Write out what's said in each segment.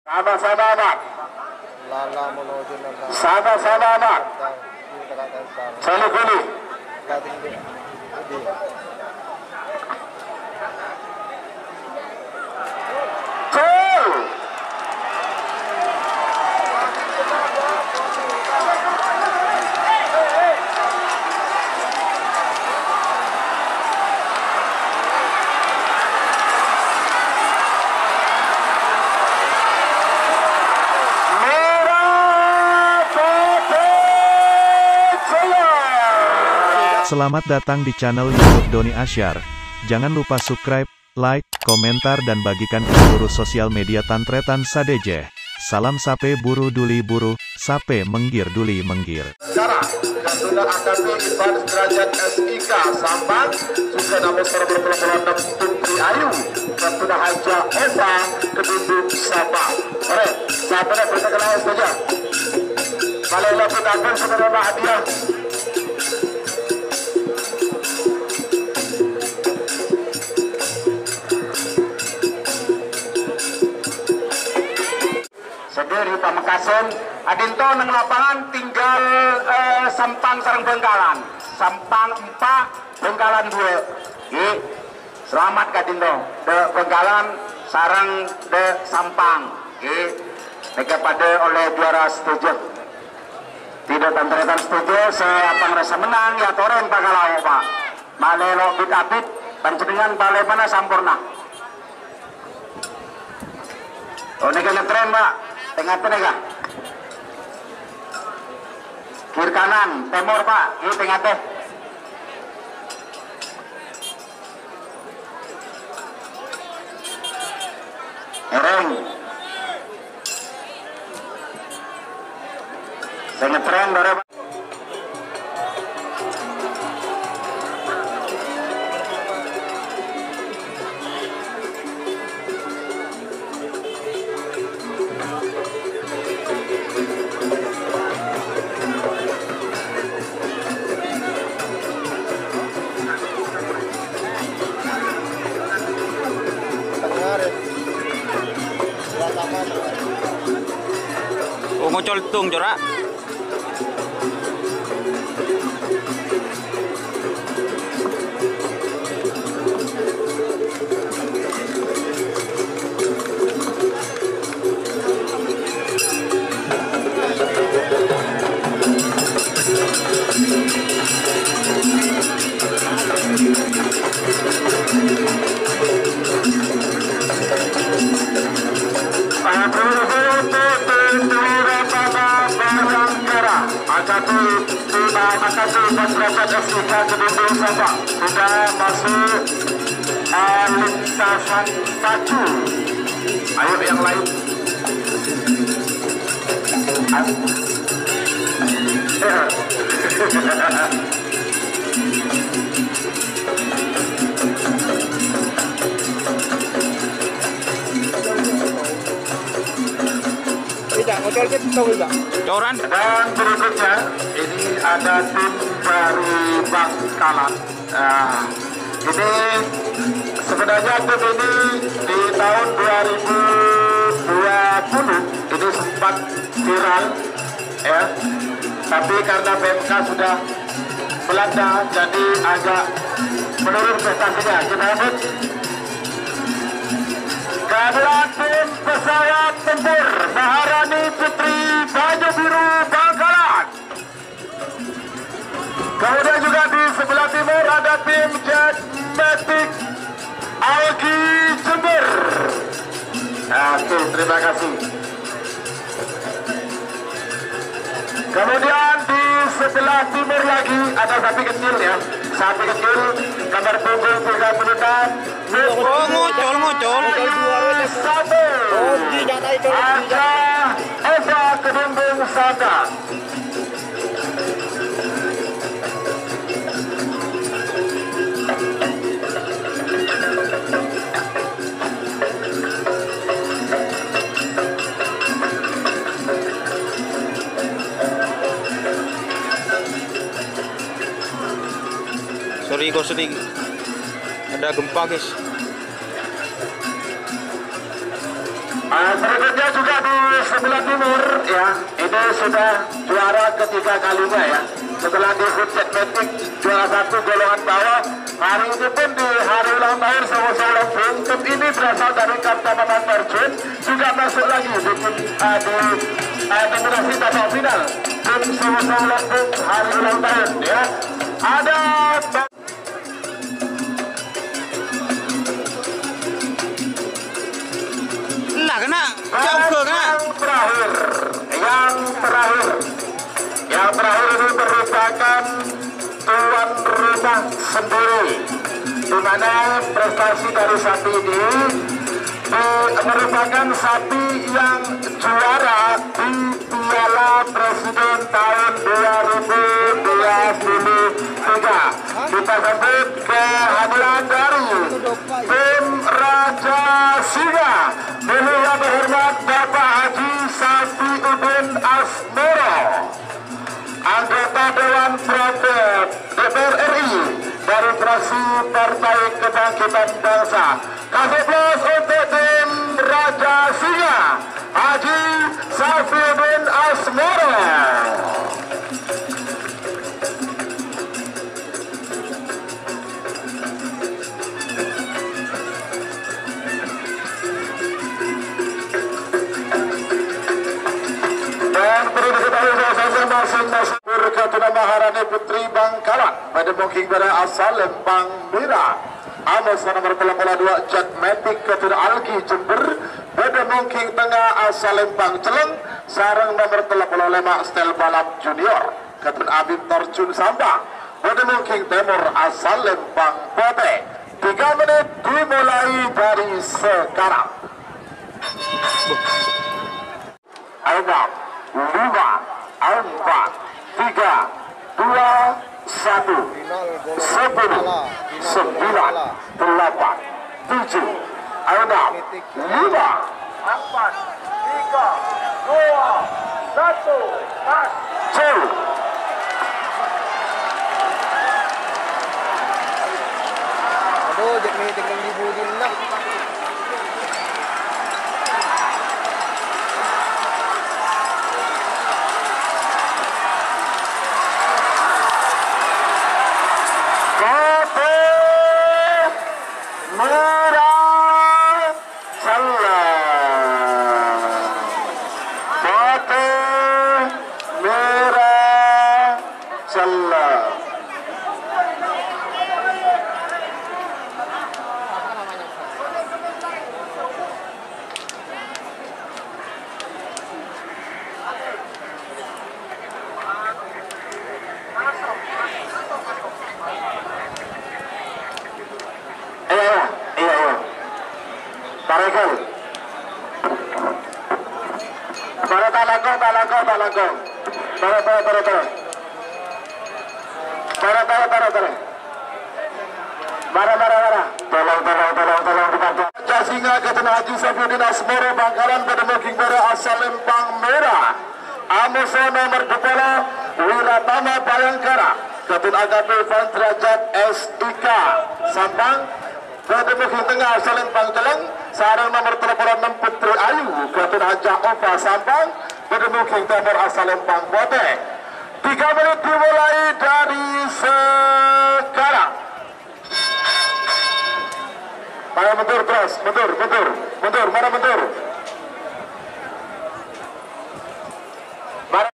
Sahabat-sahabat, sahabat-sahabat, selalu kuli. Selamat datang di channel YouTube Doni Asyar. Jangan lupa subscribe, like, komentar dan bagikan ke seluruh sosial media Tantretan Sadejeh. Salam sape buru duli buru, sape menggir duli menggir. Cara sudah akan diibadah derajat SIK Sambat, sudah namun berpelonton Putri Ayu, dan sudah Haja Eva Kedundung Sabah. Oke, sahabatnya kita kenal saja. Kalau lapor akan sebenarnya hadiah. Sedih di Pamekasan, adinto nang lapangan tinggal Sampang sareng Bengkalan. Sampang 4, Bengkalan 2. Selamat kadinto. De Bengkalan sareng de Sampang. Mereka pada oleh juara setuju. Tidak Tantretan setuju, Sampang rasa menang ya toren pakalau Pak. Malelo bit-abit panjenengan balai mana sampurna. Oh ini kena tren Pak. Tengah-tengah kah? Kiri kanan, timur Pak, ini tengah-tengah. Ereng. Tengah-tengah baru Pak. Oh, ngocol tung corak. Sudah masuk lintasan 1. Ayo yang lain. Coran. Dan berikutnya ini ada tim dari Bangkalan. Ini sebenarnya tim ini di tahun 2020 ini sempat viral ya, tapi karena BMK sudah melanda jadi agak menurun prestasinya. Kita lihat kehadiran tim pesawat tempur Maharani Putri baju biru Bangkalan. Kemudian juga di sebelah timur ada tim Jet Matic Algi Jember. Terima kasih. Kemudian di sebelah timur lagi ada sapi kecil ya. Sapi kecil nomor punggung 36. Oh, ngocol. Satu. Ada Eva Kedundung Sabah. Sorry, ada gempa guys. Berikutnya juga Ini sudah juara ketiga kalinya ya. Setelah di Food Jet Matic juara 1 golongan bawah. Hari ini pun di hari ulang tahun sama-sama Lampung, tim ini berasal dari Kecamatan Terjun, juga masuk lagi di nominasi babak final. Tim sama-sama Lampung hari ulang tahun ya. Ada Nah, kena jauh ke kena. Yang terakhir ini merupakan tuan rumah sendiri, di mana prestasi dari sapi ini merupakan sapi yang juara di Piala Presiden tahun 2023. Kita sambut kehadiran dari tim Raja Singa. Yang berhormat Bapak Haji Safiuddin Asmoro, anggota Dewan Perwakilan DPR RI dari fraksi Partai Kebangkitan Bangsa. Kasih aplaus untuk tim Raja Singa, Haji Safiuddin Asmoro. Masing-masing Ketua Maharani Putri Bangkalan pada Bongking Bera asal Lempang Mira. Amos nomor 82 Jet Matic Ketua Algi Jember pada Bongking Tengah asal Lempang Celeng. Sarang nomor 35 Stel Balap Junior Ketua Abib Terjun Sambang pada Bongking Timur asal Lempang Pote. 3 menit dimulai dari sekarang. 6, 5, 4, 3, 2, 1, 10, 9, 8, 7, 6, 5, 4, 3, 2, 1, 4, Aduh, Jet Matic yang dibudin nak. Singa Ketua Haji Safiuddin Asmoro Bangkalan pada Bongking Bera asal Lempang Merah. Amuso nomor 2 Wiratama Bayangkara Ketua AKP Van Derajat SIK Sampang pada Bongking Tengah asal Lempang Celeng. Sarang nomor 36 Putri Ayu Ketua Haja Ova Sampang pada Bongking Timur asal Lempang Pote. 3 menit dimulai dari sekarang. Mana mundur terus, mundur, mana mundur.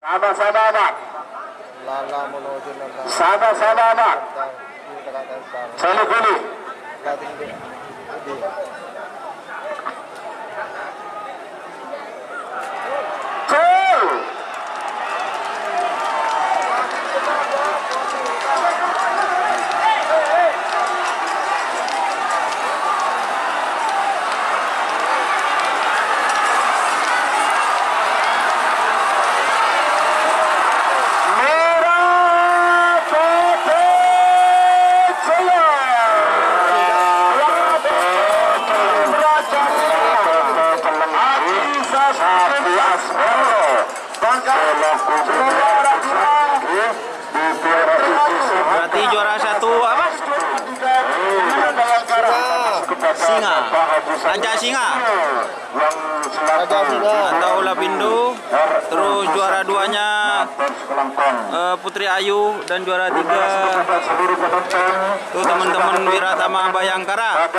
Sama-sama anak. Sama-sama anak. Saling kuli. Berarti juara 1 apa? Singa. Raja Singa. Atau Lapindo. Terus juara 2-nya Putri Ayu dan juara 3 tuh teman-teman Wiratama Bayangkara.